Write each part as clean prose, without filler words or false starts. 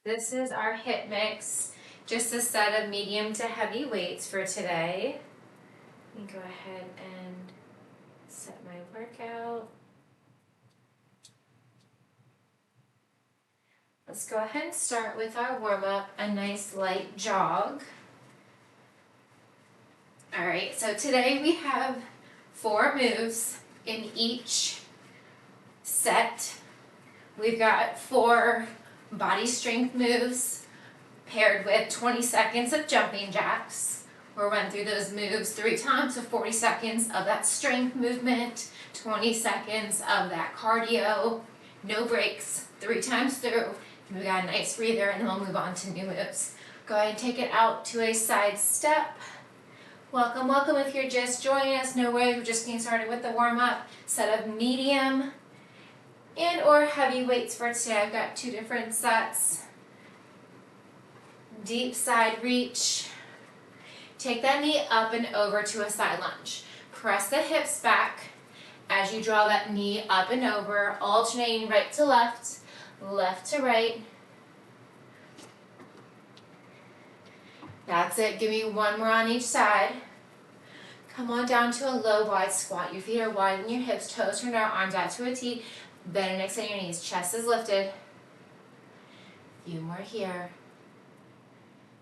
This is our HIIT mix, just a set of medium to heavy weights for today. Let me go ahead and set my workout. Let's go ahead and start with our warm-up, a nice light jog. All right, so today we have 4 moves in each set. We've got 4 body strength moves paired with 20 seconds of jumping jacks. We'll run through those moves 3 times, so 40 seconds of that strength movement, 20 seconds of that cardio, no breaks, 3 times through. We got a nice breather, and then we'll move on to new moves. Go ahead and take it out to a side step. Welcome, welcome. If you're just joining us, no worries, we're just getting started with the warm-up. Set of medium and or heavy weights for today. I've got 2 different sets. Deep side reach. Take that knee up and over to a side lunge. Press the hips back as you draw that knee up and over, alternating right to left, left to right. That's it. Give me 1 more on each side. Come on down to a low wide squat. Your feet are wide in your hips, toes turned out, arms out to a T. Bend and extend your knees. Chest is lifted. A few more here.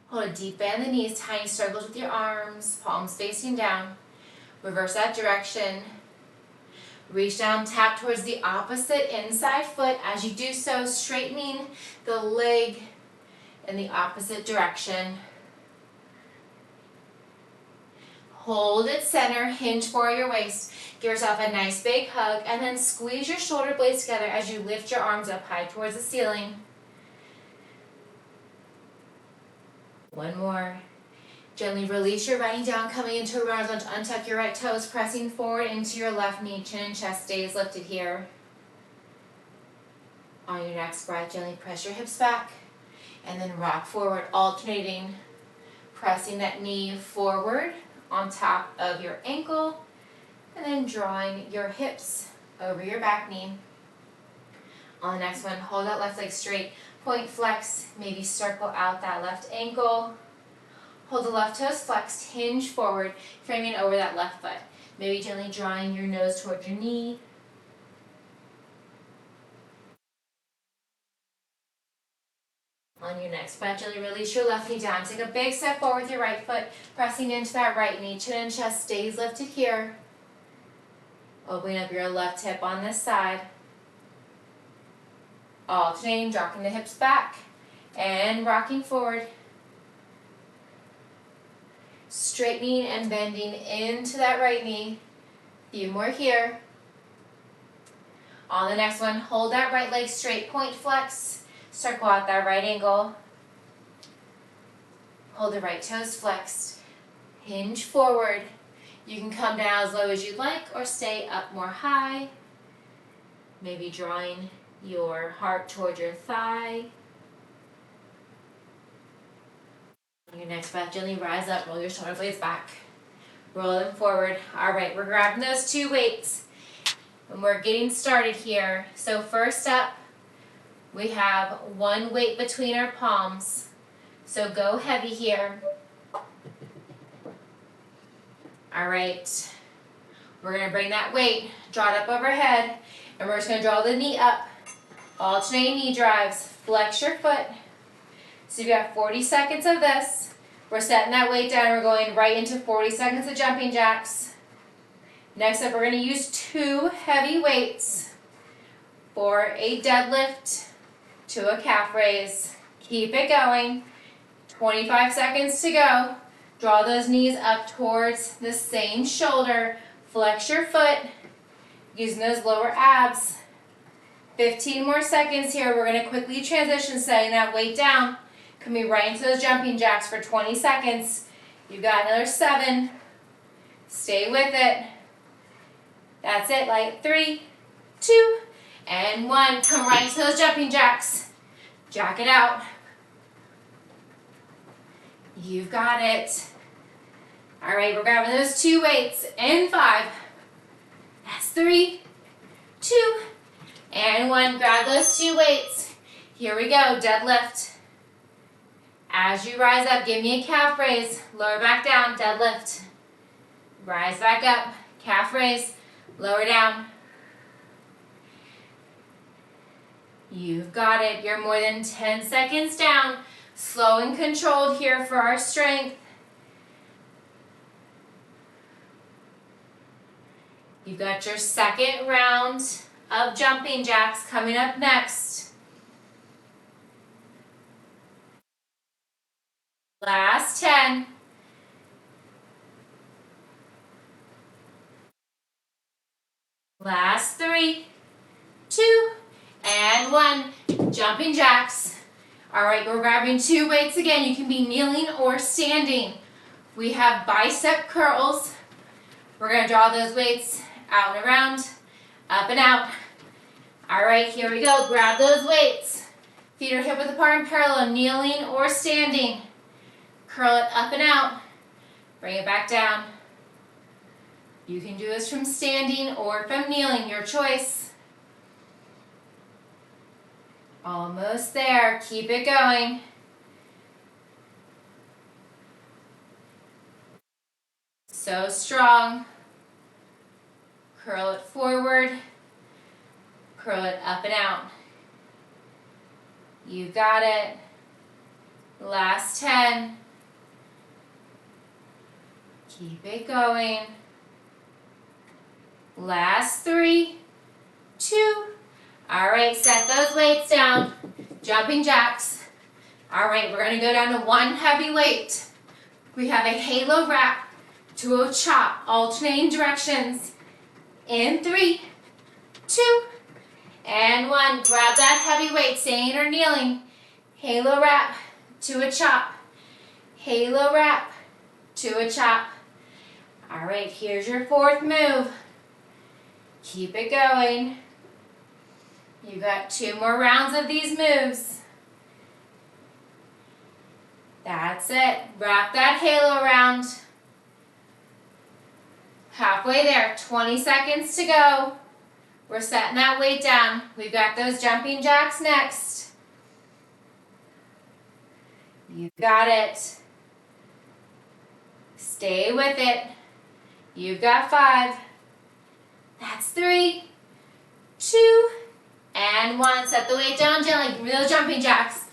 Hold a deep bend in the knees, tiny circles with your arms, palms facing down. Reverse that direction. Reach down, tap towards the opposite inside foot. As you do so, straightening the leg in the opposite direction. Hold it center, hinge for your waist. Give yourself a nice big hug, and then squeeze your shoulder blades together as you lift your arms up high towards the ceiling. 1 more. Gently release your right knee down, coming into a runner's lunge. Untuck your right toes, pressing forward into your left knee. Chin and chest stays lifted here. On your next breath, gently press your hips back, and then rock forward, alternating, pressing that knee forward on top of your ankle, and then drawing your hips over your back knee. On the next one, hold that left leg straight, point flex, maybe circle out that left ankle. Hold the left toes flexed, hinge forward, framing over that left foot. Maybe gently drawing your nose towards your knee. On your next breath, gently release your left knee down. Take a big step forward with your right foot, pressing into that right knee. Chin and chest stays lifted here. Opening up your left hip on this side. Alternating, dropping the hips back and rocking forward. Straightening and bending into that right knee. A few more here. On the next one, hold that right leg straight, point flex. Circle out that right ankle. Hold the right toes flexed. Hinge forward. You can come down as low as you'd like or stay up more high. Maybe drawing your heart towards your thigh. On your next breath, gently rise up, roll your shoulder blades back. Roll them forward. All right, we're grabbing those 2 weights and we're getting started here. So first up, we have 1 weight between our palms. So go heavy here. All right, we're gonna bring that weight, draw it up overhead, and we're just gonna draw the knee up. Alternating knee drives, flex your foot. So you've got 40 seconds of this. We're setting that weight down, we're going right into 40 seconds of jumping jacks. Next up, we're gonna use 2 heavy weights for a deadlift to a calf raise. Keep it going. 25 seconds to go. Draw those knees up towards the same shoulder. Flex your foot, using those lower abs. 15 more seconds here. We're going to quickly transition, setting that weight down. Coming right into those jumping jacks for 20 seconds. You've got another 7. Stay with it. That's it. Like 3, 2, and 1. Come right into those jumping jacks. Jack it out. You've got it. All right, we're grabbing those 2 weights in 5. That's 3, 2, and 1. Grab those 2 weights. Here we go, deadlift. As you rise up, give me a calf raise. Lower back down, deadlift. Rise back up, calf raise, lower down. You've got it. You're more than 10 seconds down. Slow and controlled here for our strength. You've got your second round of jumping jacks coming up next. Last 10. Last 3, 2, and 1. Jumping jacks. All right, we're grabbing 2 weights again. You can be kneeling or standing. We have bicep curls. We're going to draw those weights out and around, up and out. All right, here we go. Grab those weights. Feet are hip width apart and parallel, kneeling or standing. Curl it up and out. Bring it back down. You can do this from standing or from kneeling, your choice. Almost there. Keep it going. So strong. Curl it forward. Curl it up and out. You got it. Last 10. Keep it going. Last 3, 2. All right, set those weights down. Jumping jacks. All right, we're going to go down to 1 heavy weight. We have a halo wrap to a chop, alternating directions. In 3, 2, and 1. Grab that heavy weight, staying or kneeling. Halo wrap to a chop. Halo wrap to a chop. All right, here's your 4th move. Keep it going. You got 2 more rounds of these moves. That's it. Wrap that halo around. Halfway there. 20 seconds to go. We're setting that weight down. We've got those jumping jacks next. You got it. Stay with it. You've got 5. That's 3, 2, and 1. Set the weight down gently. Give me those jumping jacks.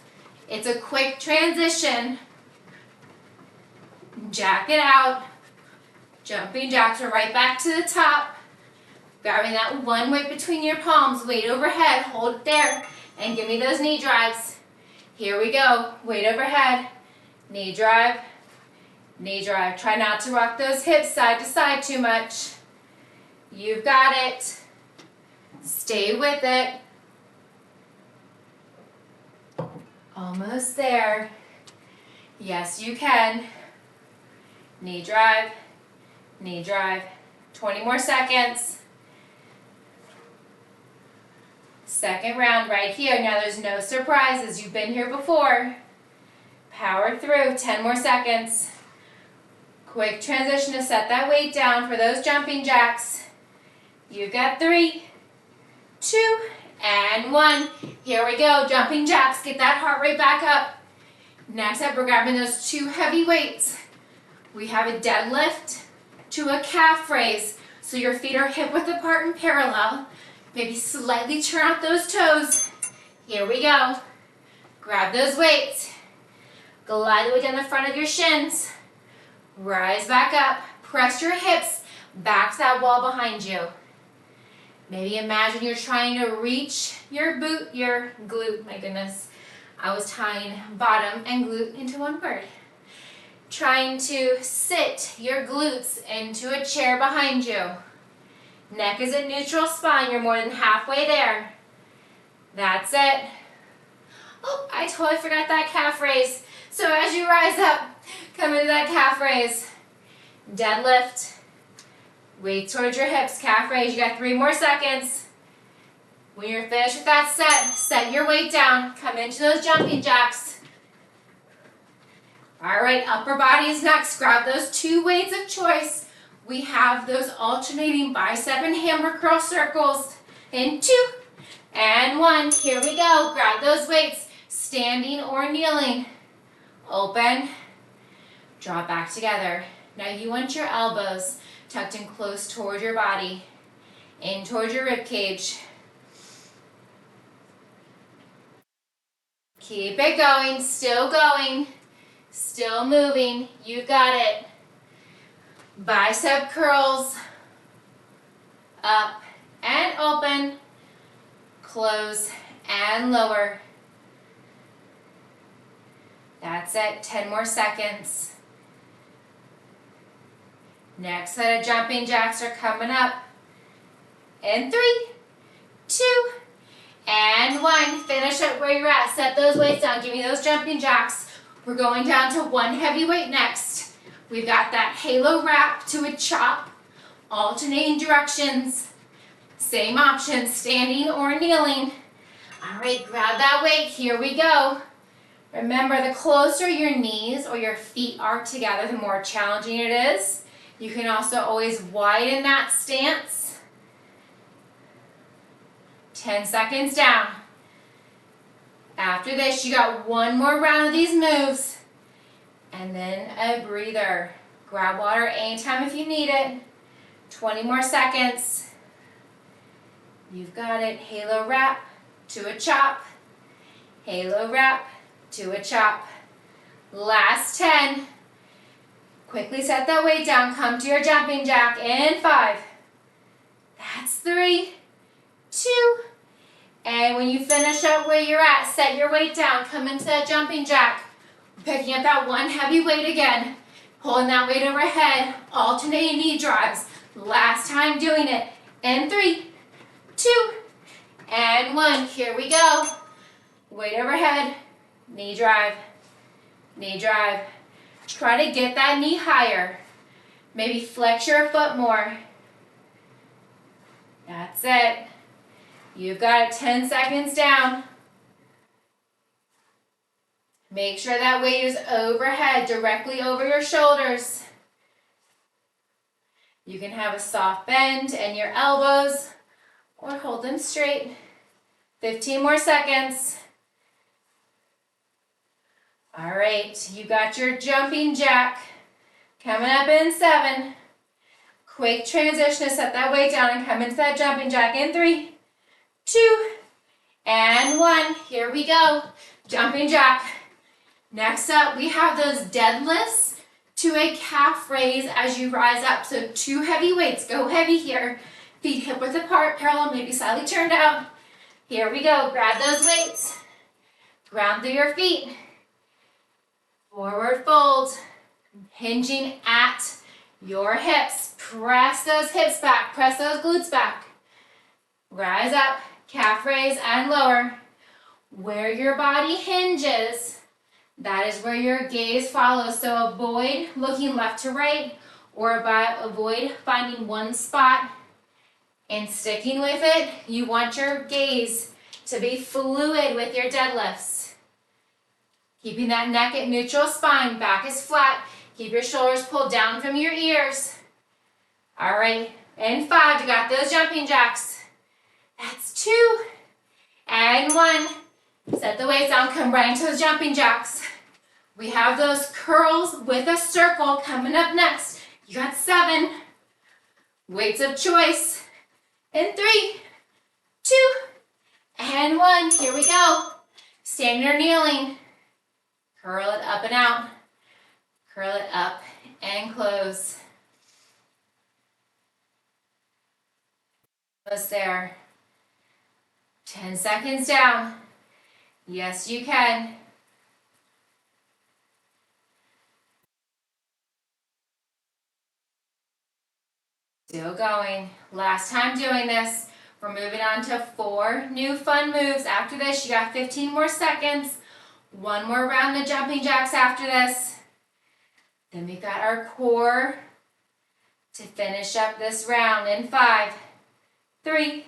It's a quick transition. Jack it out. Jumping jacks are right back to the top. Grabbing that 1 weight between your palms. Weight overhead. Hold it there. And give me those knee drives. Here we go. Weight overhead. Knee drive. Knee drive. Try not to rock those hips side to side too much. You've got it. Stay with it. Almost there. Yes, you can. Knee drive. Knee drive. 20 more seconds. Second round right here. Now there's no surprises. You've been here before. Power through. 10 more seconds. Quick transition to set that weight down for those jumping jacks. You've got 3, 2, and 1. Here we go. Jumping jacks. Get that heart rate back up. Next up, we're grabbing those 2 heavy weights. We have a deadlift to a calf raise. So your feet are hip width apart and parallel. Maybe slightly turn out those toes. Here we go. Grab those weights. Glide the way down the front of your shins. Rise back up. Press your hips back to that wall behind you. Maybe imagine you're trying to reach your glute. My goodness. I was tying bottom and glute into one word. Trying to sit your glutes into a chair behind you. Neck is at neutral spine. You're more than halfway there. That's it. Oh, I totally forgot that calf raise. So as you rise up, come into that calf raise. Deadlift. Weight towards your hips, calf raise. You got 3 more seconds. When you're finished with that set your weight down. Come into those jumping jacks. All right, upper body is next. Grab those 2 weights of choice. We have those alternating bicep and hammer curl circles. In 2, and 1. Here we go. Grab those weights, standing or kneeling. Open, draw back together. Now you want your elbows tucked in close toward your body, in toward your rib cage. Keep it going, still moving. You got it. Bicep curls, up and open, close and lower. That's it, 10 more seconds. Next set of jumping jacks are coming up. In 3, 2, and 1. Finish up where you're at. Set those weights down. Give me those jumping jacks. We're going down to 1 heavy weight next. We've got that halo wrap to a chop. Alternating directions. Same option, standing or kneeling. All right, grab that weight. Here we go. Remember, the closer your knees or your feet are together, the more challenging it is. You can also always widen that stance. 10 seconds down. After this, you got 1 more round of these moves. And then a breather. Grab water anytime if you need it. 20 more seconds. You've got it. Halo wrap to a chop. Halo wrap to a chop. Last 10. Quickly set that weight down. Come to your jumping jack in 5. That's 3, 2, and when you finish up where you're at, set your weight down. Come into that jumping jack. Picking up that 1 heavy weight again. Pulling that weight overhead. Alternating knee drives. Last time doing it. In 3, 2, and 1. Here we go. Weight overhead. Knee drive. Knee drive. Try to get that knee higher. Maybe flex your foot more. That's it. You've got it. 10 seconds down. Make sure that weight is overhead, directly over your shoulders. You can have a soft bend in your elbows or hold them straight. 15 more seconds. All right, you got your jumping jack coming up in 7. Quick transition to set that weight down and come into that jumping jack in 3, 2, and 1. Here we go. Jumping jack. Next up, we have those deadlifts to a calf raise as you rise up. So 2 heavy weights. Go heavy here. Feet hip width apart, parallel, maybe slightly turned out. Here we go. Grab those weights. Ground through your feet. Forward fold. Hinging at your hips. Press those hips back. Press those glutes back. Rise up. Calf raise and lower. Where your body hinges, that is where your gaze follows. So avoid looking left to right or avoid finding one spot and sticking with it. You want your gaze to be fluid with your deadlifts. Keeping that neck at neutral spine, back is flat. Keep your shoulders pulled down from your ears. All right, in 5, you got those jumping jacks. That's 2 and 1. Set the weights down, come right into those jumping jacks. We have those curls with a circle coming up next. You got 7. Weights of choice. In 3, 2, and 1. Here we go. Standing or kneeling. Curl it up and out. Curl it up and close. Almost there. 10 seconds down. Yes, you can. Still going. Last time doing this. We're moving on to 4 new fun moves. After this, you got 15 more seconds. 1 more round of jumping jacks after this. Then we've got our core to finish up this round in 5, 3,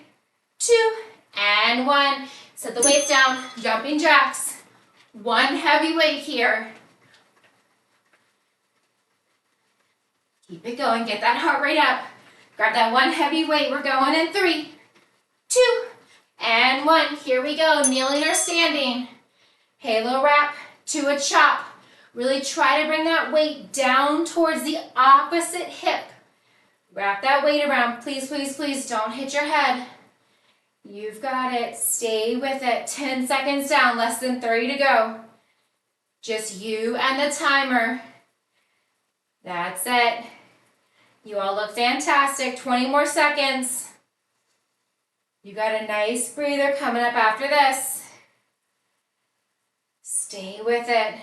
2, and 1. Set the weights down, jumping jacks. 1 heavy weight here. Keep it going, get that heart rate up. Grab that 1 heavy weight, we're going in 3, 2, And 1. Here we go, kneeling or standing. Halo wrap to a chop. Really try to bring that weight down towards the opposite hip. Wrap that weight around. Please, please, please don't hit your head. You've got it. Stay with it. 10 seconds down, less than 30 to go. Just you and the timer. That's it. You all look fantastic. 20 more seconds. You got a nice breather coming up after this. Stay with it.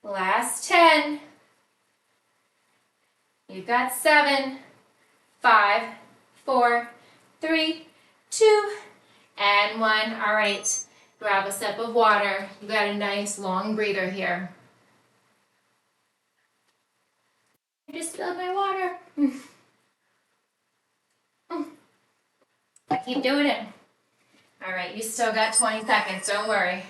Last 10. You've got 7, 5, 4, 3, 2, and 1. All right, grab a sip of water. You got a nice long breather here. I just spilled my water. I keep doing it. All right, you still got 20 seconds, don't worry.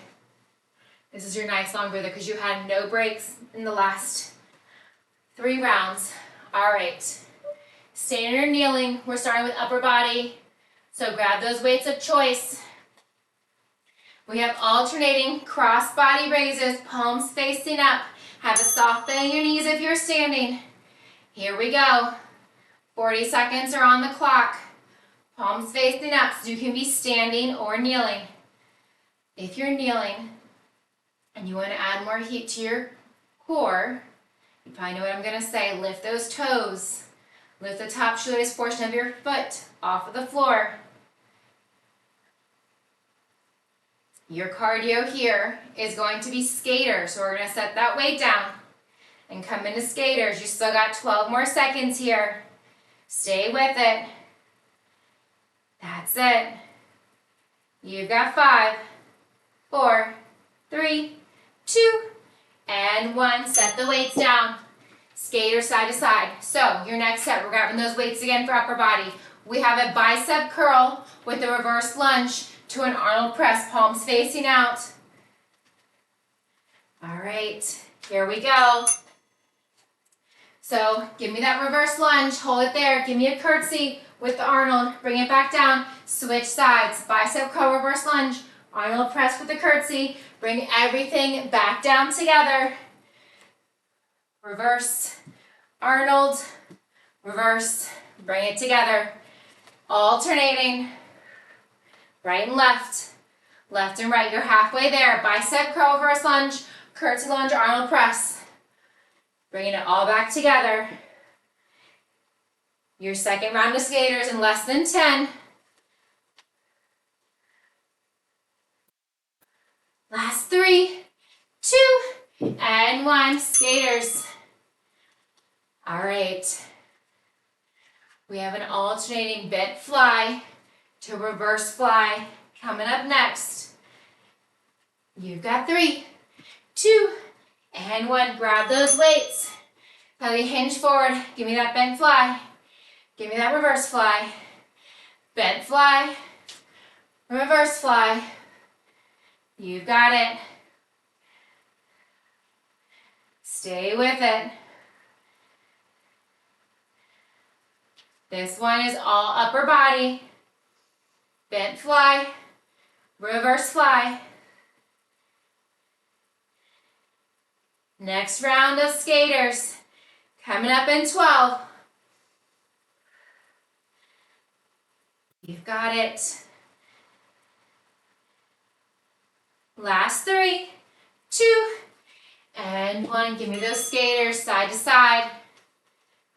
This is your nice long breather because you had no breaks in the last 3 rounds. All right, standing or kneeling, we're starting with upper body. So grab those weights of choice. We have alternating cross body raises, palms facing up. Have a soft bend in your knees if you're standing. Here we go. 40 seconds are on the clock. Palms facing up, so you can be standing or kneeling. If you're kneeling and you want to add more heat to your core, you probably know what I'm going to say. Lift those toes. Lift the top shoelace portion of your foot off of the floor. Your cardio here is going to be skaters, so we're going to set that weight down and come into skaters. You still got 12 more seconds here. Stay with it. That's it. You've got 5, 4, 3, 2, and 1. Set the weights down. Skater side to side. So your next set, we're grabbing those weights again for upper body. We have a bicep curl with a reverse lunge to an Arnold press, palms facing out. All right, here we go. So give me that reverse lunge, hold it there, give me a curtsy with the Arnold, bring it back down, switch sides, bicep curl, reverse lunge, Arnold press with the curtsy, bring everything back down together. Reverse, Arnold, reverse, bring it together, alternating, right and left and right, you're halfway there, bicep curl, reverse lunge, curtsy lunge, Arnold press. Bringing it all back together. Your second round of skaters in less than 10. Last 3, 2, and 1. Skaters. All right. We have an alternating bent fly to reverse fly coming up next. You've got 3, 2, and 1. Grab those weights. Belly hinge forward. Give me that bent fly. Give me that reverse fly. Bent fly. Reverse fly. You've got it. Stay with it. This one is all upper body. Bent fly. Reverse fly. Next round of skaters, coming up in 12. You've got it. Last 3, 2, and 1. Give me those skaters side to side.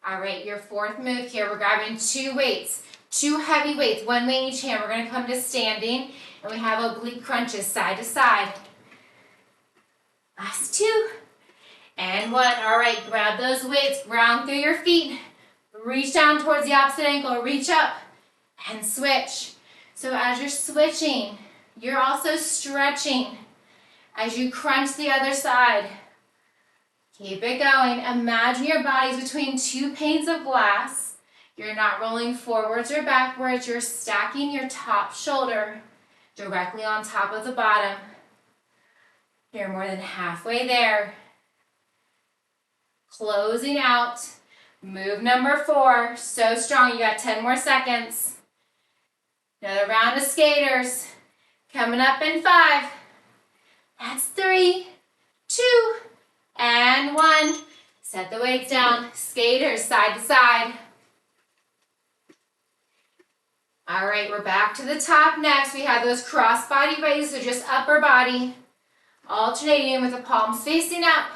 All right, your fourth move here, we're grabbing 2 weights, 2 heavy weights, 1 weight in each hand. We're going to come to standing, and we have oblique crunches side to side. Last 2. And 1. All right, grab those weights, ground through your feet. Reach down towards the opposite ankle, reach up and switch. So as you're switching, you're also stretching as you crunch the other side. Keep it going. Imagine your body's between 2 panes of glass. You're not rolling forwards or backwards. You're stacking your top shoulder directly on top of the bottom. You're more than halfway there. Closing out. Move number 4. So strong. You got 10 more seconds. Another round of skaters. Coming up in 5. That's 3, 2, and 1. Set the weights down. Skaters side to side. All right, we're back to the top next. We have those cross body raises, so just upper body. Alternating with the palms facing up.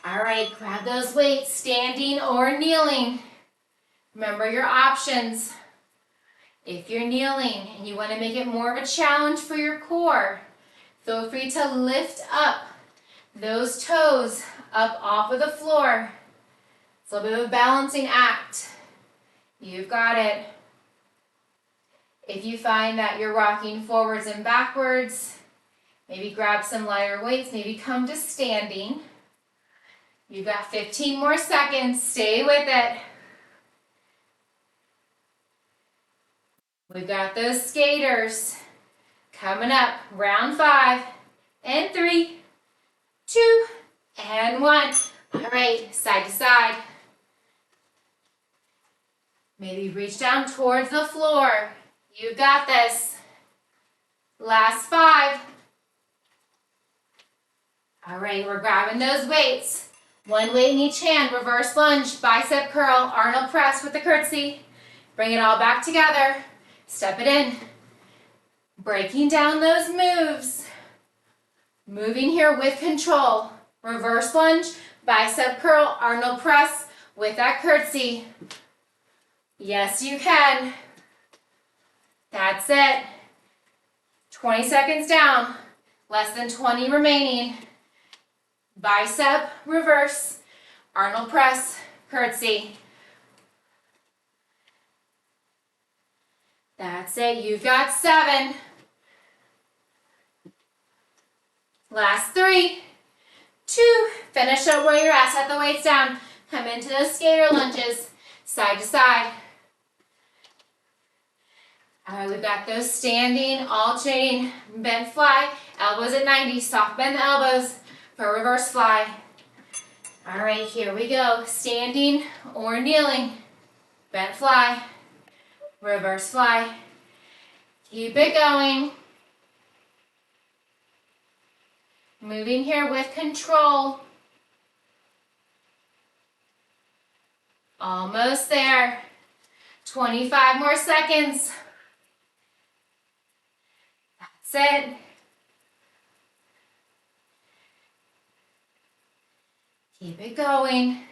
All right, grab those weights, standing or kneeling. Remember your options. If you're kneeling and you want to make it more of a challenge for your core, feel free to lift up those toes up off of the floor. It's a little bit of a balancing act. You've got it. If you find that you're rocking forwards and backwards, maybe grab some lighter weights, maybe come to standing. You've got 15 more seconds. Stay with it. We've got those skaters coming up. Round 5 and 3, 2, and 1. All right, side to side. Maybe reach down towards the floor. You got this. Last 5. All right, we're grabbing those weights. One weight in each hand. Reverse lunge, bicep curl, Arnold press with the curtsy. Bring it all back together. Step it in. Breaking down those moves. Moving here with control. Reverse lunge, bicep curl, Arnold press with that curtsy. Yes, you can. That's it. 20 seconds down. Less than 20 remaining. Bicep, reverse, Arnold press, curtsy. That's it. You've got 7. Last 3, 2. Finish up where you're at. Set the weights down. Come into those skater lunges, side to side. All right, we've got those standing, alternating, bent fly, elbows at 90, soft bend the elbows for reverse fly. All right, here we go. Standing or kneeling, bent fly, reverse fly. Keep it going. Moving here with control. Almost there. 25 more seconds. That's it. Keep it going.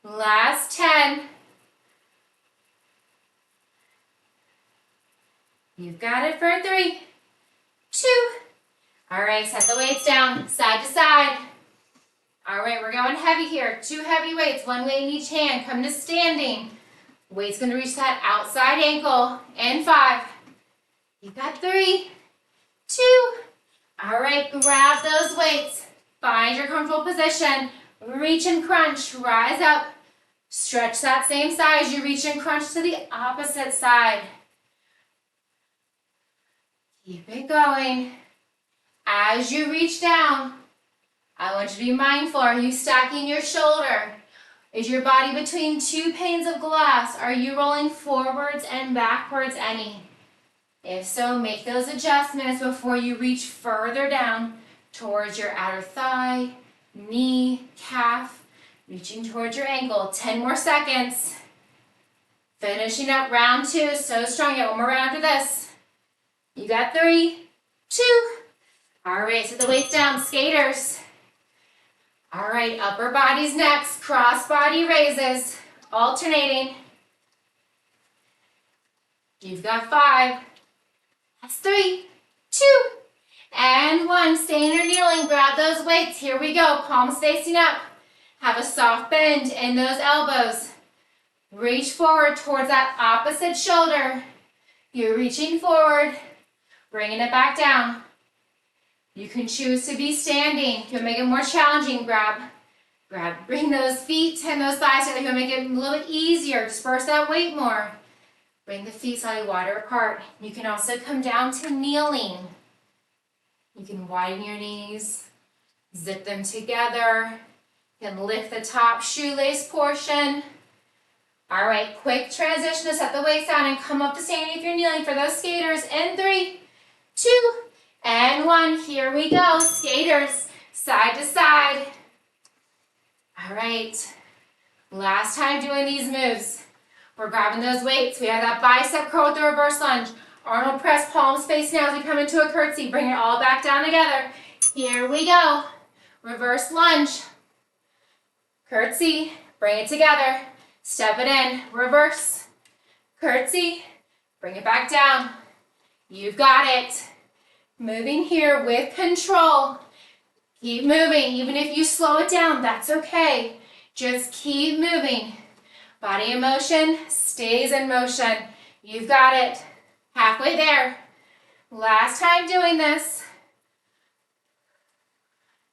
Last 10. You've got it for 3, 2. All right, set the weights down, side to side. All right, we're going heavy here. 2 heavy weights, 1 weight in each hand. Come to standing. Weight's gonna reach that outside ankle. And 5. You've got 3, 2. All right, grab those weights. Find your comfortable position. Reach and crunch, rise up. Stretch that same side as you reach and crunch to the opposite side. Keep it going. As you reach down, I want you to be mindful. Are you stacking your shoulder? Is your body between 2 panes of glass? Are you rolling forwards and backwards any? If so, make those adjustments before you reach further down towards your outer thigh, knee, calf, reaching towards your ankle. 10 more seconds. Finishing up round 2. So strong. Get one more round after this. You got 3, 2. All right, set the weights down, skaters. All right, upper body's next. Cross body raises, alternating. You've got 5. That's 3, 2, and 1. Standing or kneeling, grab those weights. Here we go, palms facing up. Have a soft bend in those elbows. Reach forward towards that opposite shoulder. You're reaching forward, bringing it back down. You can choose to be standing. If you make it more challenging, bring those feet and those thighs together. If you make it a little bit easier, disperse that weight more. Bring the feet slightly wider apart. You can also come down to kneeling. You can widen your knees, zip them together. You can lift the top shoelace portion. All right, quick transition to set the weights down and come up to standing if you're kneeling for those skaters. In 3, 2, and 1. Here we go. Skaters, side to side. All right, last time doing these moves. We're grabbing those weights. We have that bicep curl with the reverse lunge. Arnold press, palms facing out as we come into a curtsy. Bring it all back down together. Here we go. Reverse lunge. Curtsy. Bring it together. Step it in. Reverse. Curtsy. Bring it back down. You've got it. Moving here with control. Keep moving. Even if you slow it down, that's okay. Just keep moving. Body in motion stays in motion. You've got it. Halfway there. Last time doing this.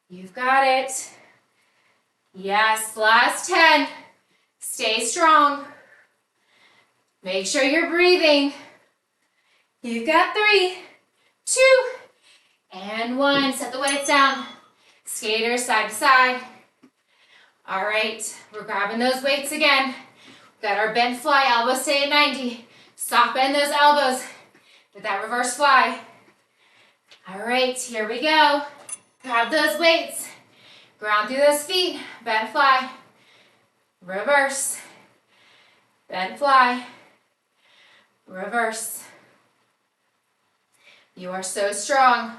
You've got it. Yes, last 10. Stay strong. Make sure you're breathing. You've got 3, 2, and 1. Set the weights down. Skaters side to side. All right, we're grabbing those weights again. We've got our bent fly, elbows stay at 90. Soft bend those elbows with that reverse fly. All right, here we go. Grab those weights. Ground through those feet. Bend fly. Reverse. Bend fly. Reverse. You are so strong.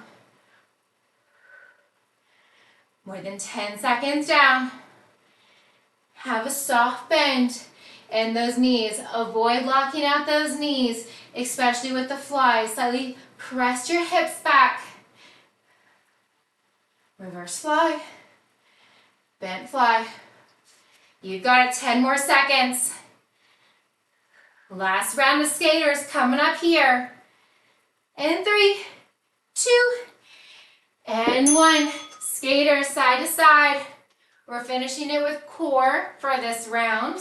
More than 10 seconds down. Have a soft bend in those knees. Avoid locking out those knees, especially with the fly. Slightly press your hips back. Reverse fly. Bent fly. You've got it. 10 more seconds. Last round of skaters coming up here. In 3, 2, and 1. Skaters side to side. We're finishing it with core for this round.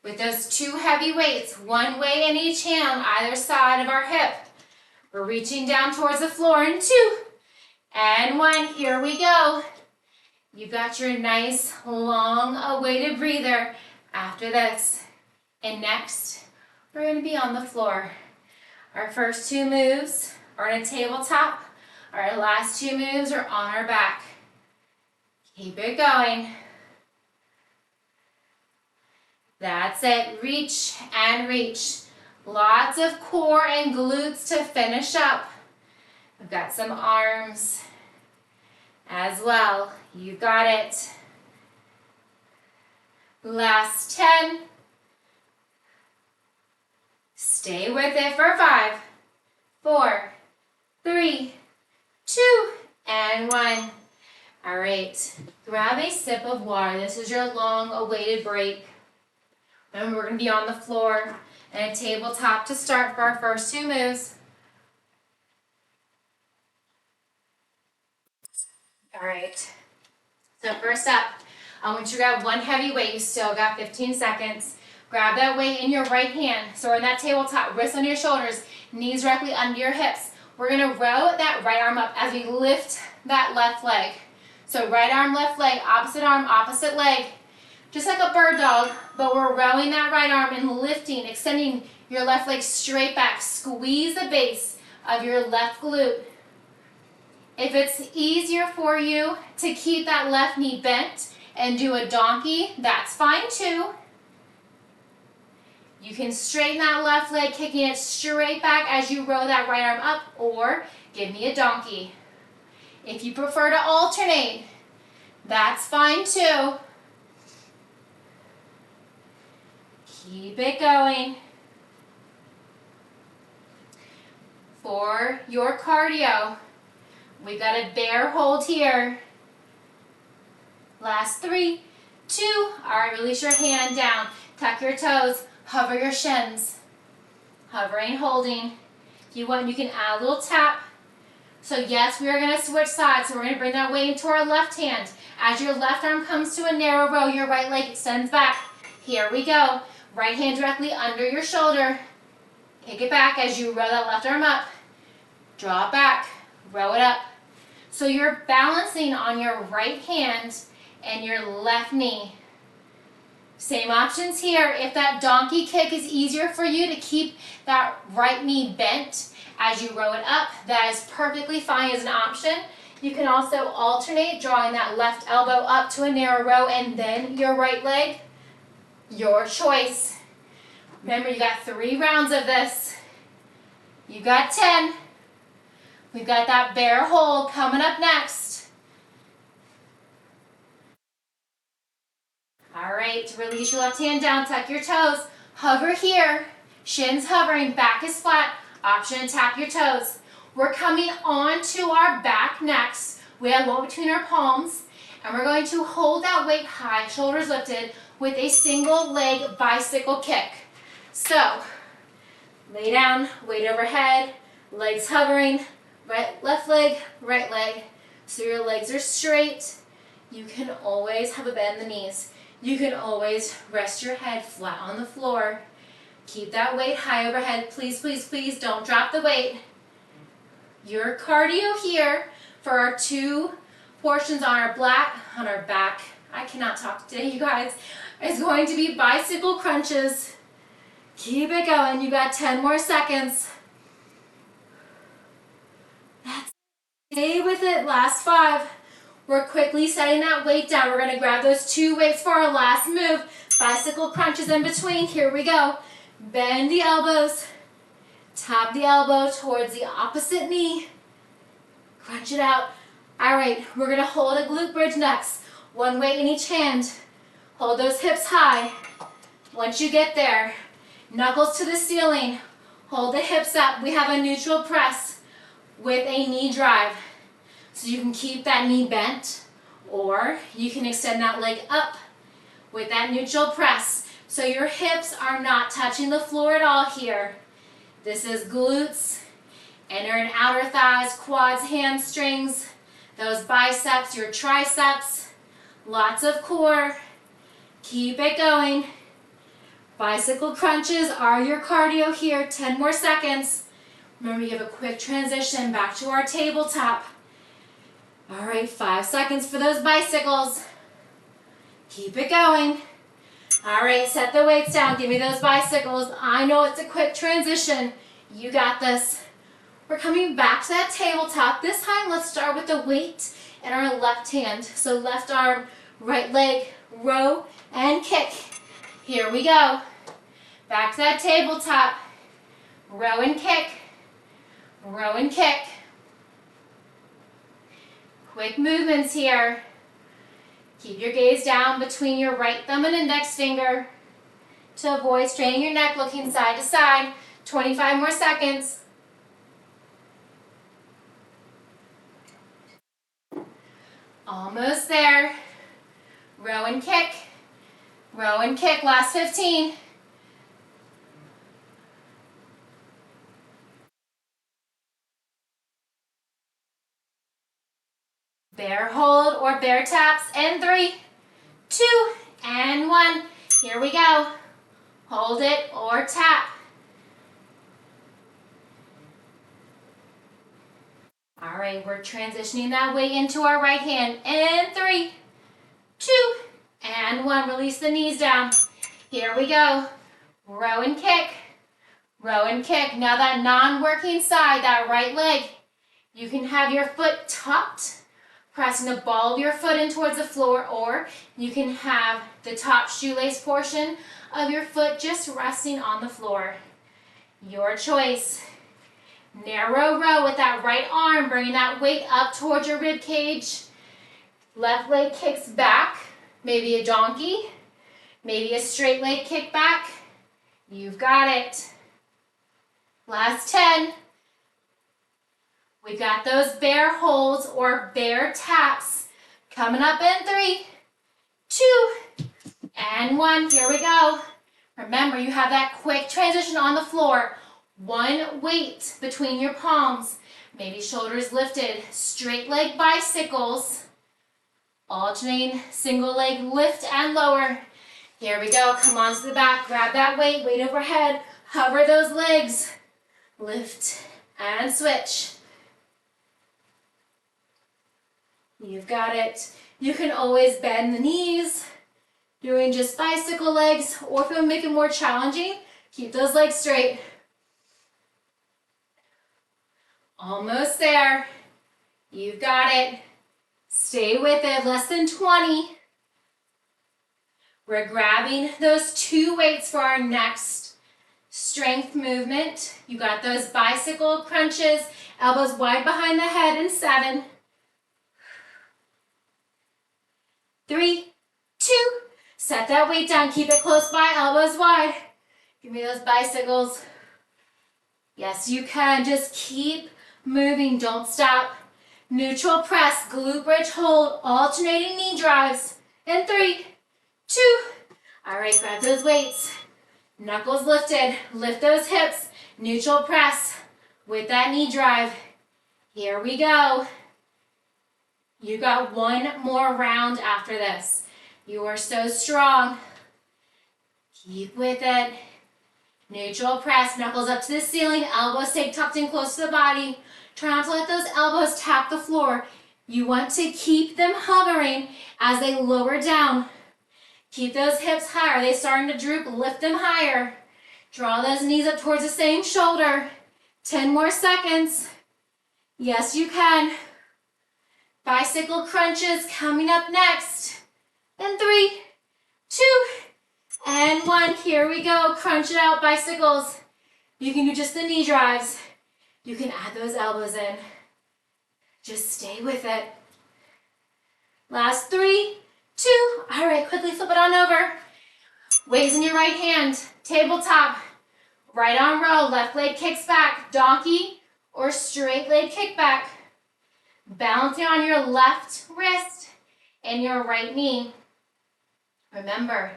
With those 2 heavy weights, 1 weight in each hand, either side of our hip. We're reaching down towards the floor in 2, and 1. Here we go. You've got your nice, long awaited breather after this. And next, we're going to be on the floor. Our first 2 moves are on a tabletop. Our last 2 moves are on our back. Keep it going. That's it. Reach and reach. Lots of core and glutes to finish up. I've got some arms as well. You got it. Last 10. Stay with it for 5, 4, 3, 2, and 1. All right, grab a sip of water. This is your long awaited break. And we're going to be on the floor and a tabletop to start for our first 2 moves. All right, so first up, I want you to grab 1 heavy weight. You still got 15 seconds. Grab that weight in your right hand. So we're in that tabletop, wrists under your shoulders, knees directly under your hips. We're going to row that right arm up as we lift that left leg. So right arm, left leg, opposite arm, opposite leg. Just like a bird dog, but we're rowing that right arm and lifting, extending your left leg straight back. Squeeze the base of your left glute. If it's easier for you to keep that left knee bent and do a donkey, that's fine too. You can straighten that left leg, kicking it straight back as you row that right arm up, or give me a donkey. If you prefer to alternate, that's fine too. Keep it going. For your cardio, we've got a bear hold here. Last 3, 2. All right, release your hand down. Tuck your toes. Hover your shins. Hovering, holding. If you want, you can add a little tap. So yes, we are going to switch sides. So we're going to bring that weight into our left hand. As your left arm comes to a narrow row, your right leg extends back. Here we go. Right hand directly under your shoulder. Kick it back as you row that left arm up. Draw it back. Row it up. So you're balancing on your right hand and your left knee. Same options here. If that donkey kick is easier for you to keep that right knee bent as you row it up, that is perfectly fine as an option. You can also alternate drawing that left elbow up to a narrow row and then your right leg. Your choice. Remember, you got 3 rounds of this. You got 10. We've got that bear hold coming up next. All right, release your left hand down, tuck your toes. Hover here, shins hovering, back is flat. Option to tap your toes. We're coming onto our back next. We have one between our palms, and we're going to hold that weight high, shoulders lifted, with a single leg bicycle kick. So, lay down, weight overhead, legs hovering, left leg, right leg. So your legs are straight. You can always have a bend in the knees. You can always rest your head flat on the floor. Keep that weight high overhead. Please, please, please don't drop the weight. Your cardio here for our 2 portions on our back, I cannot talk today, you guys, is going to be bicycle crunches. Keep it going. You got 10 more seconds. That's it. Stay with it. Last 5. We're quickly setting that weight down. We're going to grab those 2 weights for our last move. Bicycle crunches in between. Here we go. Bend the elbows. Tap the elbow towards the opposite knee. Crunch it out. All right, we're going to hold a glute bridge next. 1 weight in each hand. Hold those hips high. Once you get there, knuckles to the ceiling. Hold the hips up. We have a neutral press with a knee drive. So you can keep that knee bent, or you can extend that leg up with that neutral press. So your hips are not touching the floor at all here. This is glutes, inner and outer thighs, quads, hamstrings, those biceps, your triceps, lots of core. Keep it going. Bicycle crunches are your cardio here. 10 more seconds. Remember, you have a quick transition back to our tabletop. All right, 5 seconds for those bicycles. Keep it going. All right, set the weights down. Give me those bicycles. I know it's a quick transition. You got this. We're coming back to that tabletop. This time, let's start with the weight in our left hand. So left arm, right leg, row, and kick. Here we go. Back to that tabletop. Row and kick. Row and kick. Quick movements here. Keep your gaze down between your right thumb and index finger to avoid straining your neck, looking side to side. 25 more seconds. Almost there. Row and kick. Row and kick. Last 15. Bear hold or bear taps in 3, 2, and 1. Here we go. Hold it or tap. All right, we're transitioning that weight into our right hand in 3, 2, and 1. Release the knees down. Here we go. Row and kick. Row and kick. Now that non-working side, that right leg, you can have your foot tucked, pressing the ball of your foot in towards the floor, or you can have the top shoelace portion of your foot just resting on the floor. Your choice. Narrow row with that right arm, bringing that weight up towards your rib cage. Left leg kicks back, maybe a donkey, maybe a straight leg kick back. You've got it. Last 10. We've got those bear holds or bear taps coming up in 3, 2, and 1. Here we go. Remember, you have that quick transition on the floor. 1 weight between your palms. Maybe shoulders lifted. Straight leg bicycles. Alternating single leg lift and lower. Here we go. Come on to the back. Grab that weight. Weight overhead. Hover those legs. Lift and switch. You've got it. You can always bend the knees. doing just bicycle legs, or if you want to make it more challenging, keep those legs straight. Almost there. You've got it. Stay with it, less than 20. We're grabbing those 2 weights for our next strength movement. You got those bicycle crunches, elbows wide behind the head in 7. 3, 2, set that weight down, keep it close by, elbows wide. Give me those bicycles. Yes, you can, just keep moving, don't stop. Neutral press, glute bridge hold, alternating knee drives. In 3, 2. All right, grab those weights. Knuckles lifted, lift those hips. Neutral press with that knee drive. Here we go. You got 1 more round after this. You are so strong. Keep with it. Neutral press, knuckles up to the ceiling, elbows stay tucked in close to the body. Try not to let those elbows tap the floor. You want to keep them hovering as they lower down. Keep those hips higher. Are they starting to droop? Lift them higher. Draw those knees up towards the same shoulder. 10 more seconds. Yes, you can. Bicycle crunches coming up next. In 3, 2, and 1. Here we go. Crunch it out, bicycles. You can do just the knee drives. You can add those elbows in. Just stay with it. Last 3, 2. All right, quickly flip it on over. Weights in your right hand. Tabletop. Right arm row. Left leg kicks back. Donkey or straight leg kick back. Balancing on your left wrist and your right knee. Remember,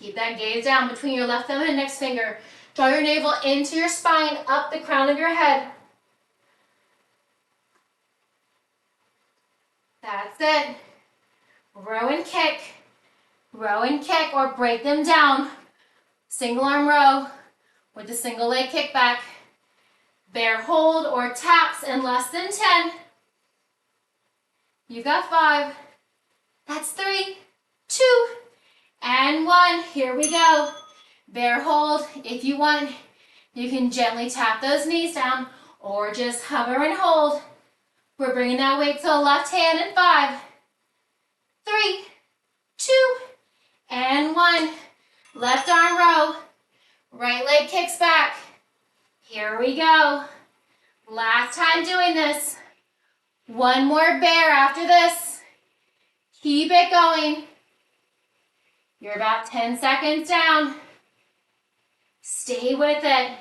keep that gaze down between your left thumb and index finger. Draw your navel into your spine, up the crown of your head. That's it. Row and kick, or break them down. Single arm row with the single leg kick back. Bear hold or taps in less than 10. You got 5. That's 3, 2, and 1. Here we go. Bear hold. If you want, you can gently tap those knees down or just hover and hold. We're bringing that weight to the left hand in 5, 3, 2, and 1. Left arm row. Right leg kicks back. Here we go. Last time doing this. 1 more bear after this. Keep it going. You're about 10 seconds down. Stay with it.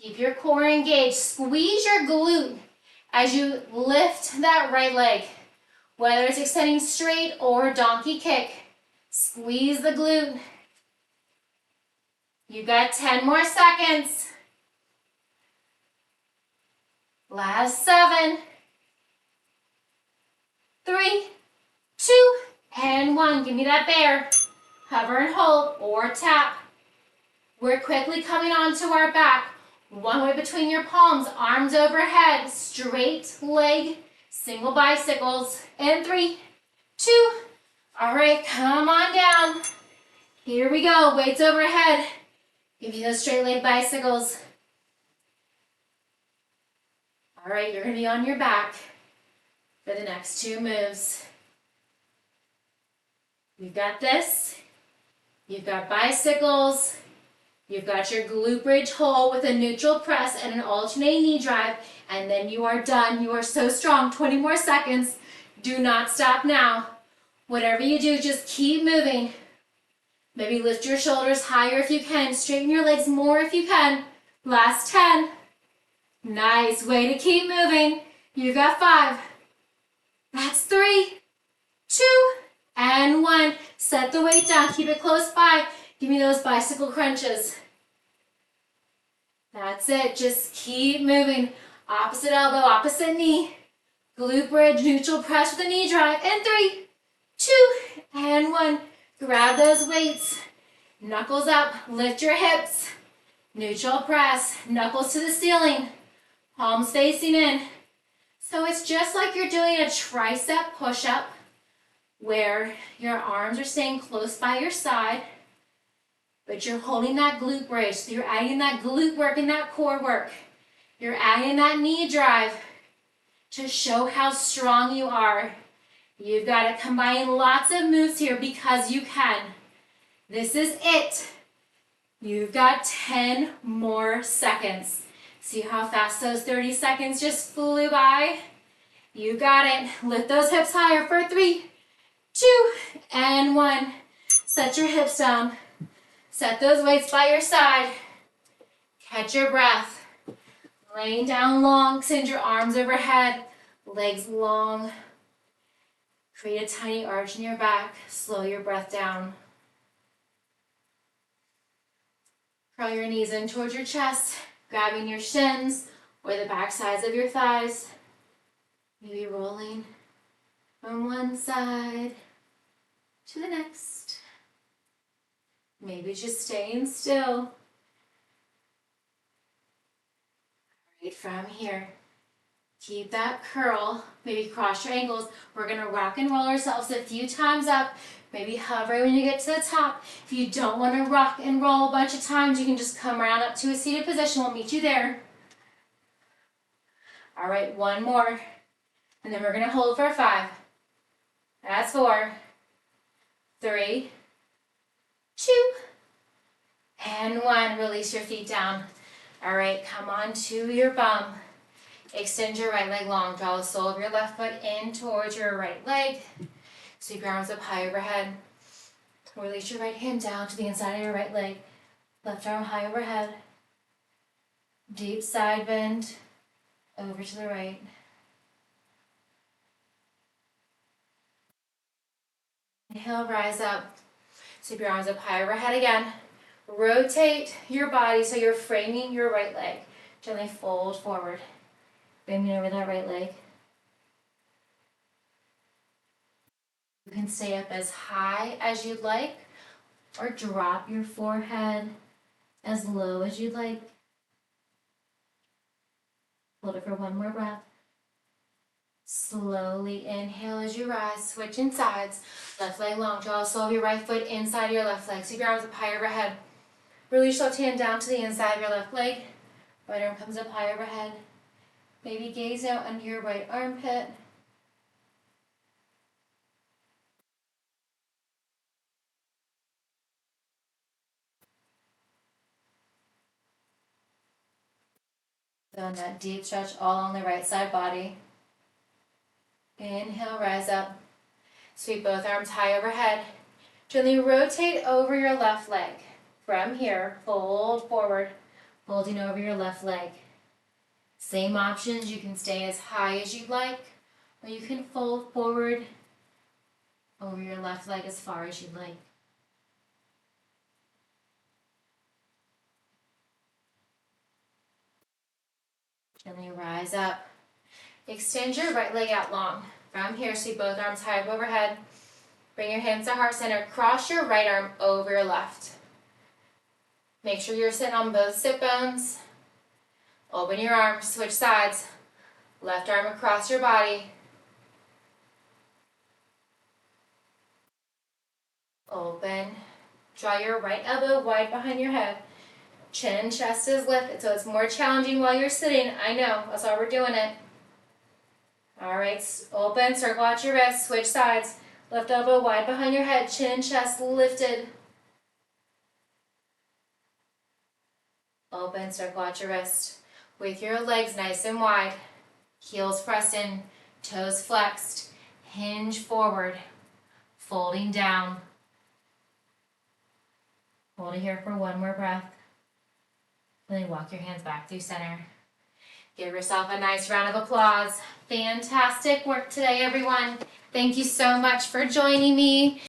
Keep your core engaged. Squeeze your glute as you lift that right leg. Whether it's extending straight or donkey kick. Squeeze the glute. You've got 10 more seconds. Last 7, 3, 2, and 1. Give me that bear. Hover and hold or tap. We're quickly coming onto our back. 1 way between your palms, arms overhead, straight leg, single bicycles. And 3, 2. All right, come on down. Here we go, weights overhead. Give me those straight leg bicycles. All right, you're gonna be on your back for the next 2 moves. You've got this. You've got bicycles. You've got your glute bridge hold with a neutral press and an alternating knee drive, and then you are done. You are so strong. 20 more seconds. Do not stop now. Whatever you do, just keep moving. Maybe lift your shoulders higher if you can. Straighten your legs more if you can. Last 10. Nice. Way to keep moving. You got 5. That's 3, 2, and 1. Set the weight down. Keep it close by. Give me those bicycle crunches. That's it. Just keep moving. Opposite elbow, opposite knee. Glute bridge, neutral press with a knee drive. And 3, 2, and 1. Grab those weights. Knuckles up. Lift your hips. Neutral press. Knuckles to the ceiling. Palms facing in. So it's just like you're doing a tricep push-up where your arms are staying close by your side, but you're holding that glute bridge. So you're adding that glute work and that core work. You're adding that knee drive to show how strong you are. You've got to combine lots of moves here because you can. This is it. You've got 10 more seconds. See how fast those 30 seconds just flew by? You got it. Lift those hips higher for 3, 2, and 1. Set your hips down. Set those weights by your side. Catch your breath. Laying down long, extend your arms overhead, legs long. Create a tiny arch in your back. Slow your breath down. Curl your knees in towards your chest, grabbing your shins or the back sides of your thighs. Maybe rolling from one side to the next. Maybe just staying still. Right from here. Keep that curl. Maybe cross your ankles. We're going to rock and roll ourselves a few times up. Maybe hover when you get to the top. If you don't want to rock and roll a bunch of times, you can just come around up to a seated position. We'll meet you there. All right, one more. And then we're going to hold for 5. That's 4, 3, 2, and 1. Release your feet down. All right, come on to your bum. Extend your right leg long. Draw the sole of your left foot in towards your right leg. Sweep your arms up high overhead. Release your right hand down to the inside of your right leg. Left arm high overhead. Deep side bend over to the right. Inhale, rise up. Sweep your arms up high overhead again. Rotate your body so you're framing your right leg. Gently fold forward. Bending over that right leg. You can stay up as high as you'd like or drop your forehead as low as you'd like. Hold it for one more breath. Slowly inhale as you rise, switching sides. Left leg long, draw the sole of your right foot inside your left leg. Sweep your arms up high overhead. Release your left hand down to the inside of your left leg. Right arm comes up high overhead. Maybe gaze out under your right armpit. Feeling that deep stretch all on the right side body. Inhale, rise up. Sweep both arms high overhead. Gently rotate over your left leg. From here, fold forward, folding over your left leg. Same options, you can stay as high as you'd like, or you can fold forward over your left leg as far as you'd like. Gently rise up. Extend your right leg out long. From here, sweep both arms high up overhead. Bring your hands to heart center. Cross your right arm over your left. Make sure you're sitting on both sit bones. Open your arms, switch sides. Left arm across your body. Open. Draw your right elbow wide behind your head. Chin and chest is lifted, so it's more challenging while you're sitting. I know, that's why we're doing it. All right, open, circle out your wrists, switch sides. Left elbow wide behind your head, chin and chest lifted. Open, circle out your wrist. With your legs nice and wide. Heels pressed in, toes flexed. Hinge forward, folding down. Hold it here for one more breath. Then walk your hands back through center. Give yourself a nice round of applause. Fantastic work today, everyone. Thank you so much for joining me.